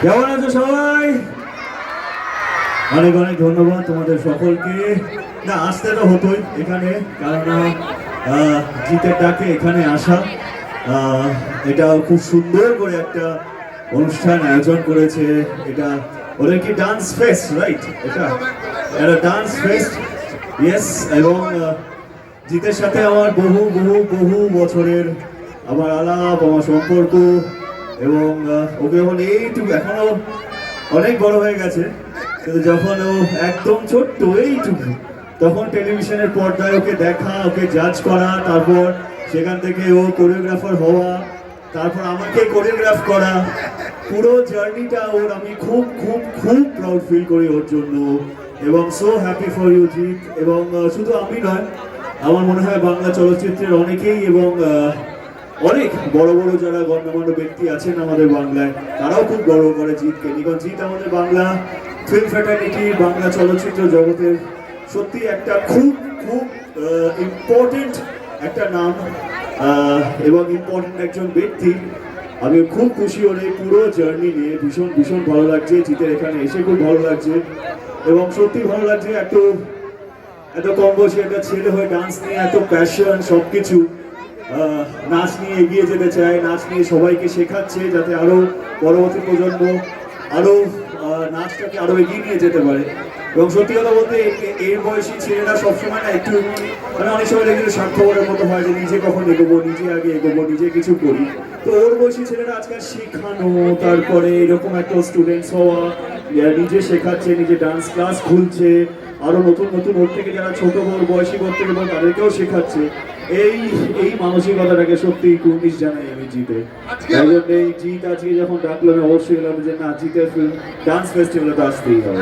কেমন আছো সবাই? অনেক অনেক ধন্যবাদ তোমাদের সকলকে। না আসতে তো হতোই এখানে, কারণ জিতের ডাকে এখানে আসা। এটা খুব সুন্দর করে একটা অনুষ্ঠান আয়োজন করেছে। এটা ওদের কি ডান্স ফেস্ট, রাইট? এটা একটা ডান্স ফেস্ট, ইয়েস। এবং জিতের সাথে আমার বহু বহু বহু বছরের আমার আলাপ, আমার সম্পর্ক। এবং ওকে যখন এইটুকু, এখনো অনেক বড় হয়ে গেছে, কিন্তু যখন ও একদম ছোট্ট এইটুকু, তখন টেলিভিশনের পর্দায় ওকে দেখা, ওকে জাজ করা, তারপর সেখান থেকে ও কোরিওগ্রাফার হওয়া, তারপর আমাকে কোরিওগ্রাফ করা, পুরো জার্নিটা ওর আমি খুব খুব খুব প্রাউড ফিল করি ওর জন্য। এবং so happy for you Jeet. এবং শুধু আমি নয়, আমার মনে হয় বাংলা চলচ্চিত্রের অনেকেই এবং অনেক বড় বড় যারা গণ্যমান্য ব্যক্তি আছেন আমাদের বাংলায়, তারাও খুব গর্ব করে জিৎকে। কারণ জিৎ আমাদের বাংলা ফিল্ম ফ্র্যাটার্নিটি, বাংলা চলচ্চিত্র জগতের সত্যি একটা খুব খুব ইম্পর্টেন্ট একটা নাম এবং ইম্পর্টেন্ট একজন ব্যক্তি। আমি খুব খুশি ওর এই পুরো জার্নি নিয়ে, ভীষণ ভীষণ ভালো লাগছে। জিতের এখানে এসে খুব ভালো লাগছে এবং সত্যি ভালো লাগছে। এত কম বয়সী একটা ছেলে হয়ে ডান্স নিয়ে এত প্যাশন, সব কিছু নাচ নিয়ে এগিয়ে যেতে চায়, নাচ নিয়ে সবাইকে শেখাচ্ছে যাতে আরো পরবর্তী প্রজন্ম আরো নাচটাকে আরো এগিয়ে নিয়ে যেতে পারে। এবং সত্যি কথা বলতে এই বয়সী ছেলেরা সবসময় না একটু, মানে অনেক সময় দেখি স্বার্থপরের মতো হয় যে নিজে কখন এগোবো, নিজে আগে এগোবো, নিজে কিছু করি। তো ওর বয়সী ছেলেরা আজকাল শেখানো, তারপরে এরকম একটা স্টুডেন্টস হওয়া, নিজে শেখাচ্ছে, নিজে ডান্স ক্লাস খুলছে, আরো নতুন নতুন ওর থেকে যারা ছোট বড় বয়সী করতে গেলে তাদেরকেও শেখাচ্ছে। এই এই মানসিকতাটাকে সত্যি কুর্নিশ জানাই আমি জিতে। তাই জন্য এই জিত আজকে যখন ডাকলো, আমি অবশ্যই এলাম যে না, জিতের ফিল্ম ডান্স ফেস্টিভ্যালে তো আসতেই হবে।